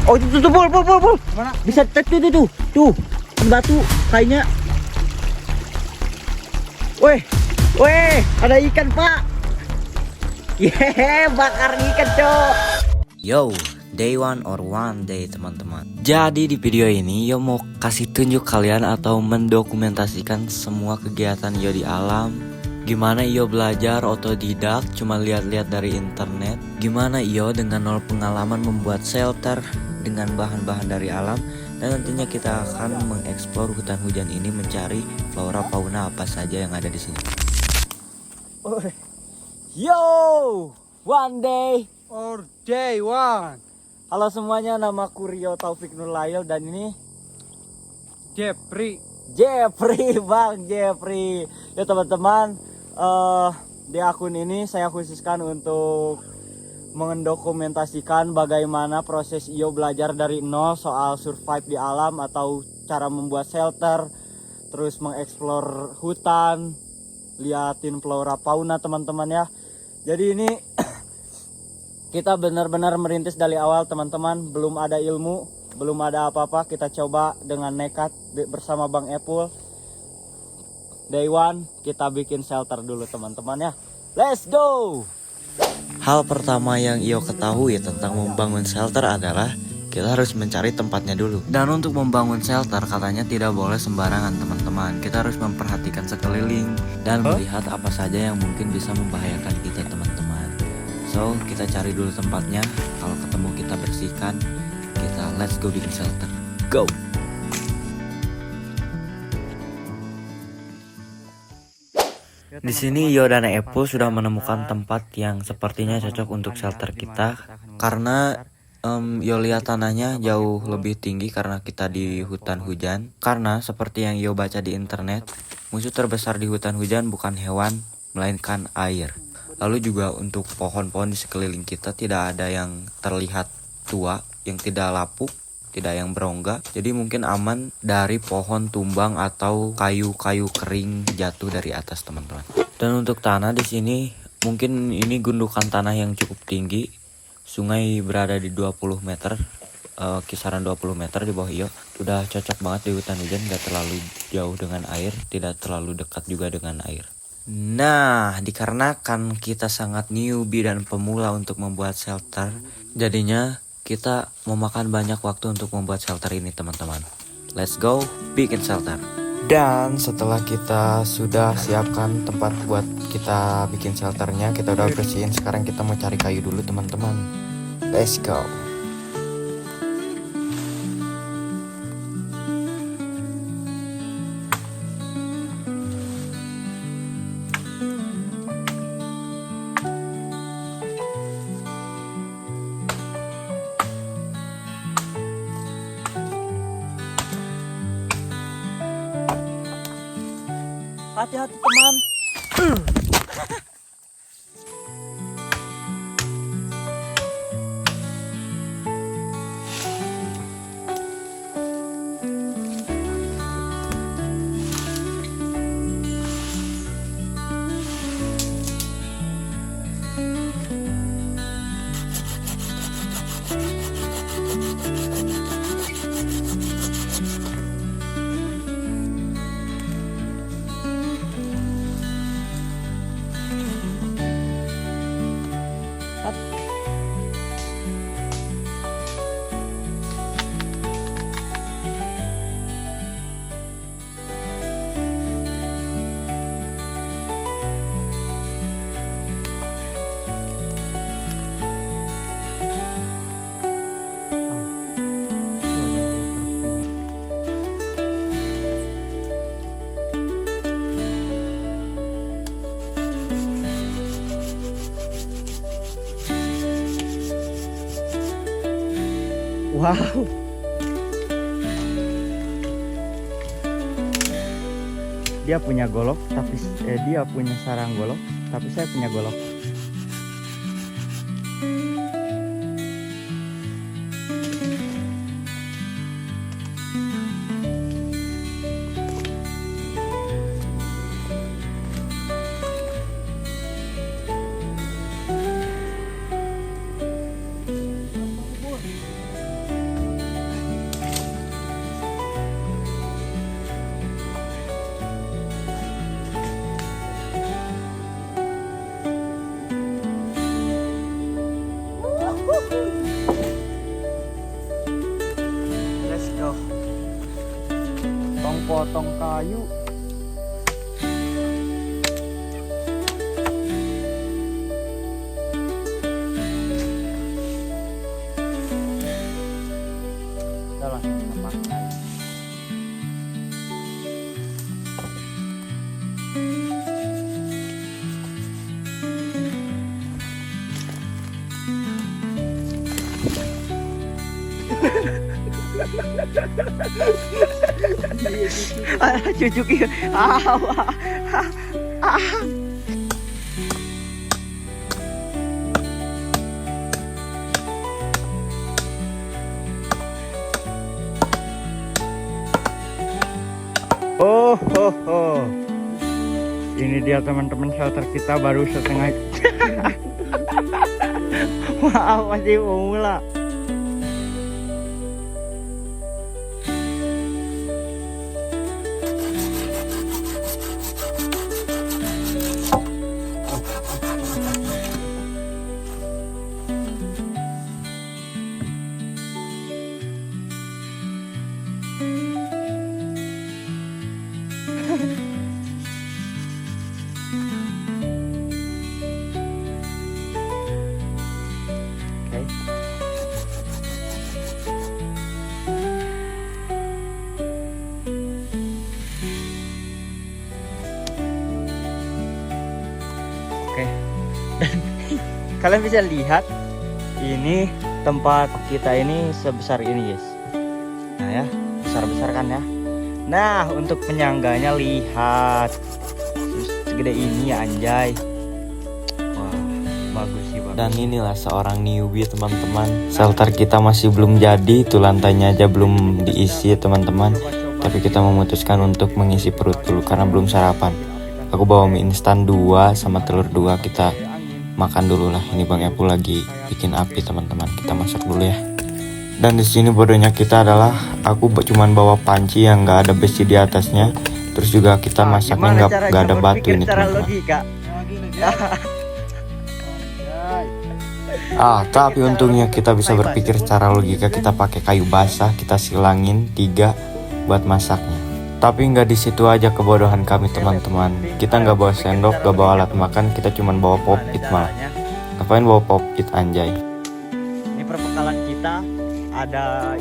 Oh itu tuh bol. Mana? Bisa tuh. Di batu kayaknya. Weh, ada ikan pak. Bakar ikan cok. Yo, day one or one day teman-teman. Jadi di video ini Yo mau kasih tunjuk kalian atau mendokumentasikan semua kegiatan Yo di alam. Gimana Yo belajar otodidak cuma lihat-lihat dari internet. Gimana Yo dengan nol pengalaman membuat shelter dengan bahan-bahan dari alam. Dan nantinya kita akan mengeksplor hutan hujan ini mencari flora fauna apa saja yang ada di sini. Yo, one day Or day one. halo semuanya, nama Rio Taufik Nurlail dan ini Jeffrey, Bang Jeffrey. Ya teman-teman, di akun ini saya khususkan untuk mendokumentasikan bagaimana proses Iyo belajar dari nol soal survive di alam atau cara membuat shelter, terus mengeksplor hutan, liatin flora fauna teman-teman ya. Jadi ini kita benar-benar merintis dari awal teman-teman, belum ada ilmu, belum ada apa-apa, kita coba dengan nekat bersama Bang Epul. Day one kita bikin shelter dulu teman-teman ya. Let's go. Hal pertama yang Iyo ketahui tentang membangun shelter adalah kita harus mencari tempatnya dulu. Dan untuk membangun shelter katanya tidak boleh sembarangan teman-teman. Kita harus memperhatikan sekeliling dan melihat apa saja yang mungkin bisa membahayakan kita teman-teman. So kita cari dulu tempatnya. Kalau ketemu kita bersihkan. Kita let's go bikin shelter. Go. Di sini Yo dan Epul sudah menemukan tempat yang sepertinya cocok untuk shelter kita. Karena Yo lihat tanahnya jauh lebih tinggi karena kita di hutan hujan. Karena seperti yang Yo baca di internet, musuh terbesar di hutan hujan bukan hewan, melainkan air. Lalu juga untuk pohon-pohon di sekeliling kita tidak ada yang terlihat tua, yang tidak lapuk, tidak yang berongga. Jadi mungkin aman dari pohon tumbang atau kayu-kayu kering jatuh dari atas teman-teman. Dan untuk tanah di sini mungkin ini gundukan tanah yang cukup tinggi. Sungai berada di 20 meter, kisaran 20 meter di bawah Iyo. Udah cocok banget di hutan hujan, gak terlalu jauh dengan air, tidak terlalu dekat juga dengan air. Nah, dikarenakan kita sangat newbie dan pemula untuk membuat shelter, jadinya kita memakan banyak waktu untuk membuat shelter ini teman-teman. Let's go bikin shelter. Dan setelah kita sudah siapkan tempat buat kita bikin shelternya, kita udah bersihin. Sekarang kita mau cari kayu dulu teman-teman. Let's go. Hati-hati teman. Wow. Dia punya golok, tapi dia punya sarang golok, tapi saya punya golok. potong kayu. Kita langsung tambah kayu. Cucuk ya. Oh, ho, ho. Ini dia teman-teman shelter kita baru setengah. Wow, masih pemula. Oke. Dan kalian bisa lihat ini tempat kita ini sebesar ini, guys. Nah ya, besar-besar kan ya. Nah, untuk penyangganya lihat segede ini ya, anjay. Wah, bagus sih, bagus. Dan inilah seorang newbie teman-teman. Shelter kita masih belum jadi, itu lantainya aja belum diisi teman-teman. Tapi kita memutuskan untuk mengisi perut dulu karena belum sarapan. Aku bawa mie instan 2 sama telur 2, kita makan dulu lah. Ini Bang Epu lagi bikin api teman-teman. Kita masak dulu ya. Dan di sini bodohnya kita adalah aku cuman bawa panci yang nggak ada besi di atasnya. Terus juga kita masaknya nggak ada batu ini teman-teman. Tapi untungnya kita bisa berpikir secara logika. Kita pakai kayu basah, kita silangin 3 buat masaknya. Tapi nggak di situ aja kebodohan kami teman-teman. Kita nggak bawa sendok, nggak bawa alat makan, kita cuma bawa pop-it malah. Ngapain bawa pop-it anjay? Ini perbekalan kita ada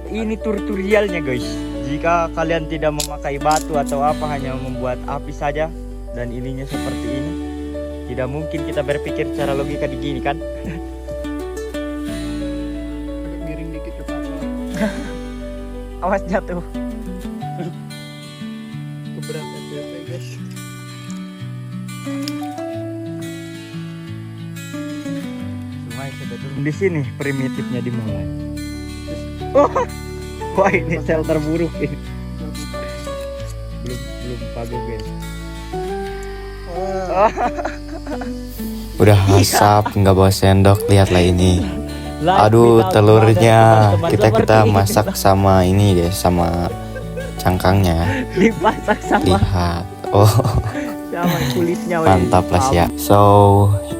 ini tutorialnya guys. Jika kalian tidak memakai batu atau apa, hanya membuat api saja dan ininya seperti ini, tidak mungkin kita berpikir secara logika di gini kan? Miring dikit ke Awas jatuh. Keberatan ya guys. Di sini primitifnya dimulai. Oh, wah ini shelter buruk ini. Belum pagu guys. Udah asap, nggak bawa sendok, lihatlah ini. Aduh, telurnya kita masak sama ini guys, sama cangkangnya. Dimasak sama. Lihat, oh Sama kulitnya. mantap lah sih ya. So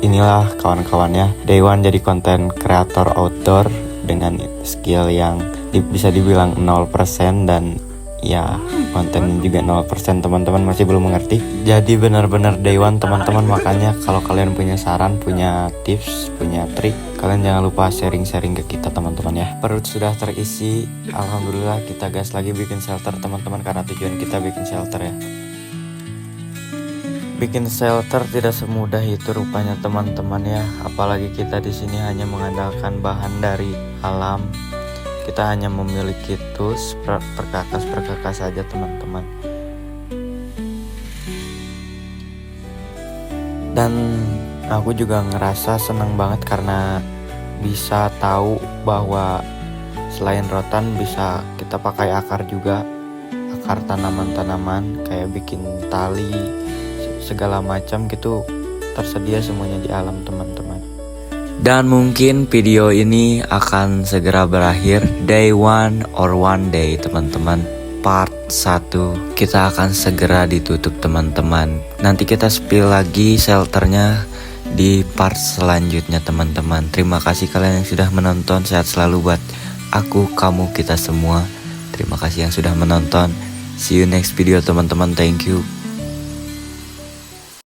inilah kawan-kawannya, Day One jadi konten kreator outdoor dengan skill yang bisa dibilang 0% dan ya kontennya juga 0%. Teman-teman masih belum mengerti. Jadi benar-benar Day One teman-teman. Makanya kalau kalian punya saran, punya tips, punya trik, kalian jangan lupa sharing-sharing ke kita teman-teman ya. Perut sudah terisi, alhamdulillah. Kita gas lagi bikin shelter teman-teman, karena tujuan kita bikin shelter ya. Bikin shelter tidak semudah itu rupanya teman-teman ya. Apalagi kita di sini hanya mengandalkan bahan dari alam. Kita hanya memiliki tools perkakas saja teman-teman. Dan aku juga ngerasa senang banget karena bisa tahu bahwa selain rotan bisa kita pakai akar juga. Akar tanaman-tanaman kayak bikin tali, segala macam gitu tersedia semuanya di alam teman-teman. Dan mungkin video ini akan segera berakhir. Day one or one day teman-teman, part 1 kita akan segera ditutup teman-teman. Nanti kita spill lagi shelternya di part selanjutnya teman-teman. Terima kasih kalian yang sudah menonton. Sehat selalu buat aku, kamu, kita semua. Terima kasih yang sudah menonton. See you next video teman-teman. Thank you.